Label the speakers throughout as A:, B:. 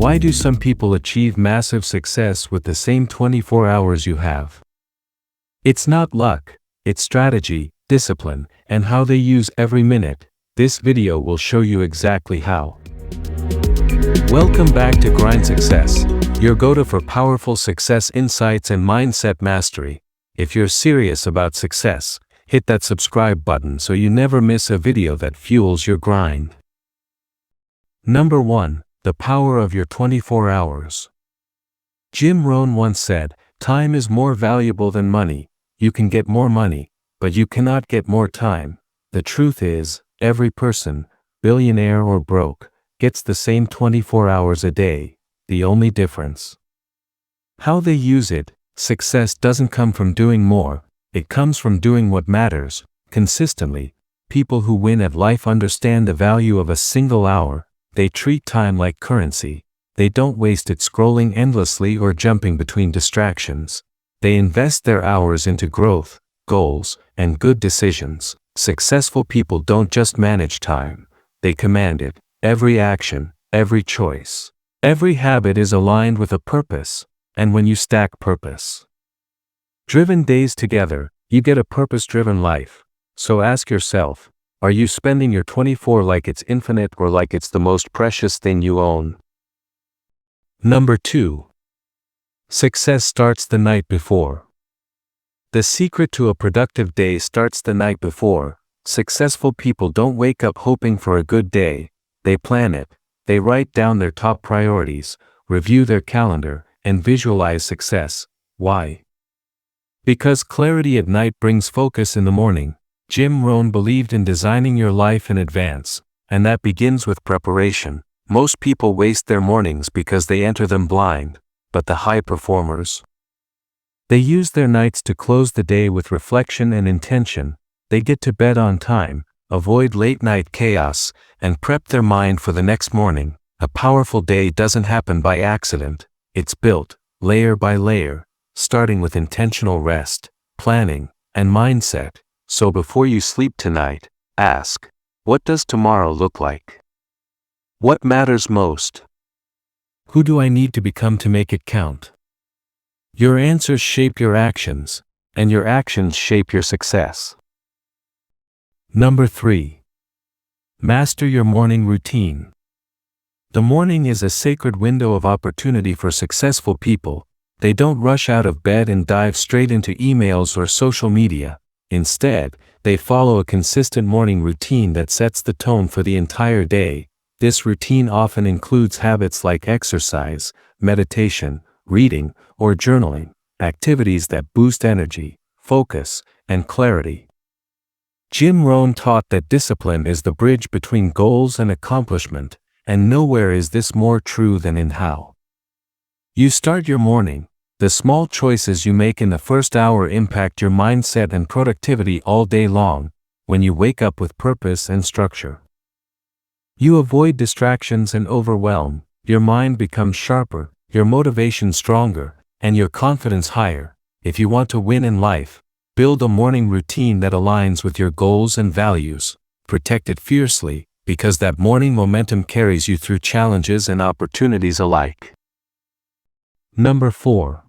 A: Why do some people achieve massive success with the same 24 hours you have? It's not luck, it's strategy, discipline, and how they use every minute. This video will show you exactly how. Welcome back to Grind Success, your go-to for powerful success insights and mindset mastery. If you're serious about success, hit that subscribe button so you never miss a video that fuels your grind. Number 1. The power of your 24 hours. Jim Rohn once said, "Time is more valuable than money. You can get more money, but you cannot get more time." The truth is, every person, billionaire or broke, gets the same 24 hours a day. The only difference, how they use it. Success doesn't come from doing more, it comes from doing what matters, consistently. People who win at life understand the value of a single hour. They treat time like currency. They don't waste it scrolling endlessly or jumping between distractions. They invest their hours into growth, goals, and good decisions. Successful people don't just manage time, they command it. Every action, every choice, every habit is aligned with a purpose, and when you stack purpose-driven days together, you get a purpose-driven life. So ask yourself, are you spending your 24 like it's infinite or like it's the most precious thing you own? Number 2. Success starts the night before. The secret to a productive day starts the night before. Successful people don't wake up hoping for a good day. They plan it. They write down their top priorities, review their calendar, and visualize success. Why? Because clarity at night brings focus in the morning. Jim Rohn believed in designing your life in advance, and that begins with preparation. Most people waste their mornings because they enter them blind, but the high performers, they use their nights to close the day with reflection and intention. They get to bed on time, avoid late-night chaos, and prep their mind for the next morning. A powerful day doesn't happen by accident. It's built, layer by layer, starting with intentional rest, planning, and mindset. So before you sleep tonight, ask, what does tomorrow look like? What matters most? Who do I need to become to make it count? Your answers shape your actions, and your actions shape your success. Number 3. Master your morning routine. The morning is a sacred window of opportunity for successful people. They don't rush out of bed and dive straight into emails or social media. Instead, they follow a consistent morning routine that sets the tone for the entire day. This routine often includes habits like exercise, meditation, reading, or journaling, activities that boost energy, focus, and clarity. Jim Rohn taught that discipline is the bridge between goals and accomplishment, and nowhere is this more true than in how you start your morning. The small choices you make in the first hour impact your mindset and productivity all day long. When you wake up with purpose and structure, you avoid distractions and overwhelm. Your mind becomes sharper, your motivation stronger, and your confidence higher. If you want to win in life, build a morning routine that aligns with your goals and values. Protect it fiercely, because that morning momentum carries you through challenges and opportunities alike. Number 4.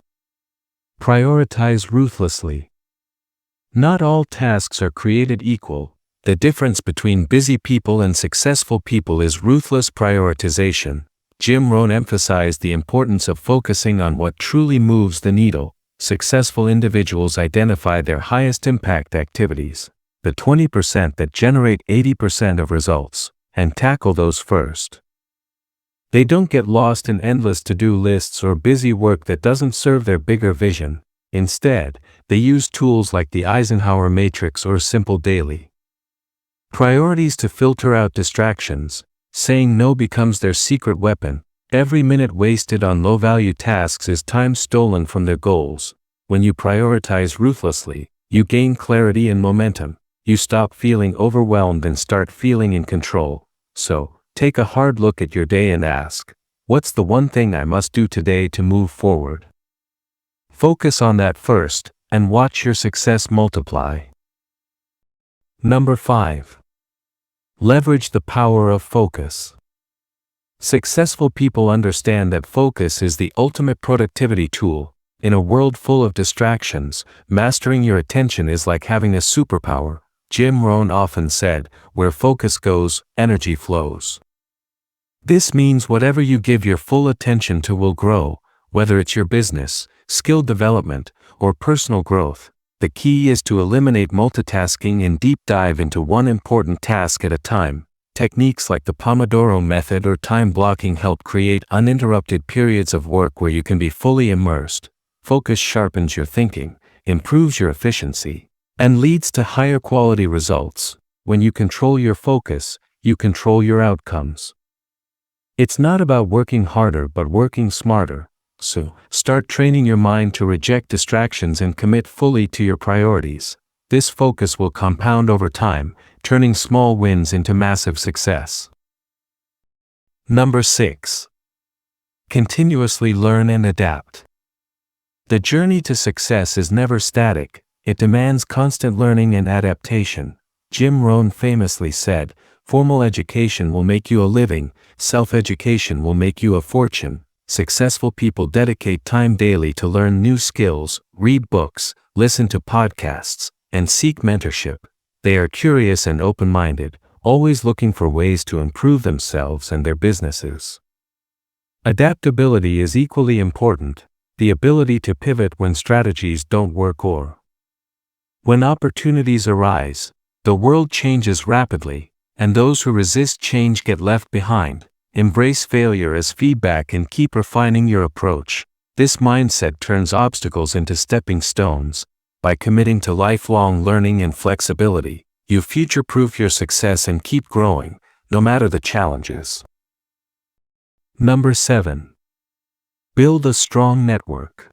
A: Prioritize ruthlessly. Not all tasks are created equal. The difference between busy people and successful people is ruthless prioritization. Jim Rohn emphasized the importance of focusing on what truly moves the needle. Successful individuals identify their highest impact activities, the 20% that generate 80% of results, and tackle those first. They don't get lost in endless to-do lists or busy work that doesn't serve their bigger vision. Instead, they use tools like the Eisenhower Matrix or simple daily priorities to filter out distractions. Saying no becomes their secret weapon. Every minute wasted on low-value tasks is time stolen from their goals. When you prioritize ruthlessly, you gain clarity and momentum. You stop feeling overwhelmed and start feeling in control. So, take a hard look at your day and ask, what's the one thing I must do today to move forward? Focus on that first, and watch your success multiply. Number 5. Leverage the power of focus. Successful people understand that focus is the ultimate productivity tool. In a world full of distractions, mastering your attention is like having a superpower. Jim Rohn often said, "Where focus goes, energy flows." This means whatever you give your full attention to will grow, whether it's your business, skill development, or personal growth. The key is to eliminate multitasking and deep dive into one important task at a time. Techniques like the Pomodoro method or time blocking help create uninterrupted periods of work where you can be fully immersed. Focus sharpens your thinking, improves your efficiency, and leads to higher quality results. When you control your focus, you control your outcomes. It's not about working harder but working smarter. So, start training your mind to reject distractions and commit fully to your priorities. This focus will compound over time, turning small wins into massive success. Number 6. Continuously learn and adapt. The journey to success is never static. It demands constant learning and adaptation. Jim Rohn famously said, "Formal education will make you a living, self-education will make you a fortune." Successful people dedicate time daily to learn new skills, read books, listen to podcasts, and seek mentorship. They are curious and open-minded, always looking for ways to improve themselves and their businesses. Adaptability is equally important, the ability to pivot when strategies don't work or when opportunities arise. The world changes rapidly, and those who resist change get left behind. Embrace failure as feedback and keep refining your approach. This mindset turns obstacles into stepping stones. By committing to lifelong learning and flexibility, you future-proof your success and keep growing, no matter the challenges. Number 7. Build a strong network.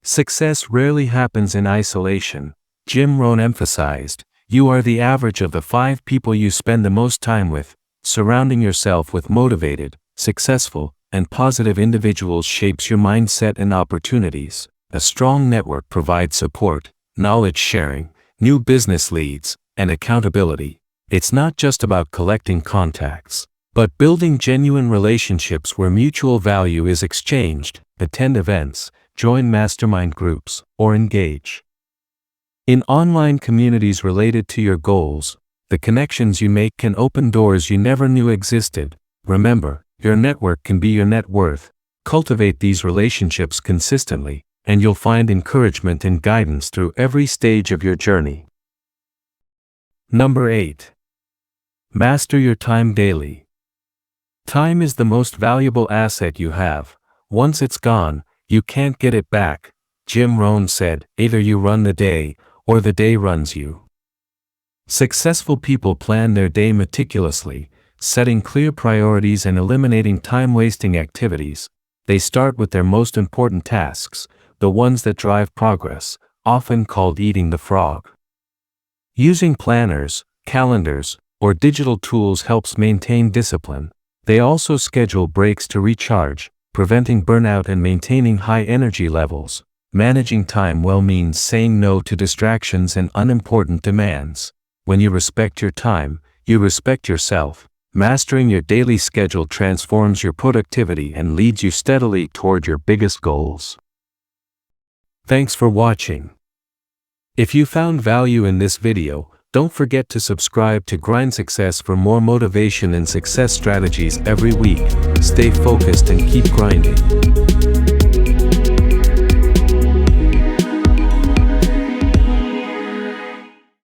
A: Success rarely happens in isolation. Jim Rohn emphasized, "You are the average of the 5 people you spend the most time with." Surrounding yourself with motivated, successful, and positive individuals shapes your mindset and opportunities. A strong network provides support, knowledge sharing, new business leads, and accountability. It's not just about collecting contacts, but building genuine relationships where mutual value is exchanged. Attend events, join mastermind groups, or engage in online communities related to your goals. The connections you make can open doors you never knew existed. Remember, your network can be your net worth. Cultivate these relationships consistently, and you'll find encouragement and guidance through every stage of your journey. Number 8. Master your time daily. Time is the most valuable asset you have. Once it's gone, you can't get it back. Jim Rohn said, "Either you run the day, or the day runs you." Successful people plan their day meticulously, setting clear priorities and eliminating time-wasting activities. They start with their most important tasks, the ones that drive progress, often called eating the frog. Using planners, calendars, or digital tools helps maintain discipline. They also schedule breaks to recharge, preventing burnout and maintaining high energy levels. Managing time well means saying no to distractions and unimportant demands. When you respect your time, you respect yourself. Mastering your daily schedule transforms your productivity and leads you steadily toward your biggest goals. Thanks for watching. If you found value in this video, don't forget to subscribe to Grind Success for more motivation and success strategies every week. Stay focused and keep grinding.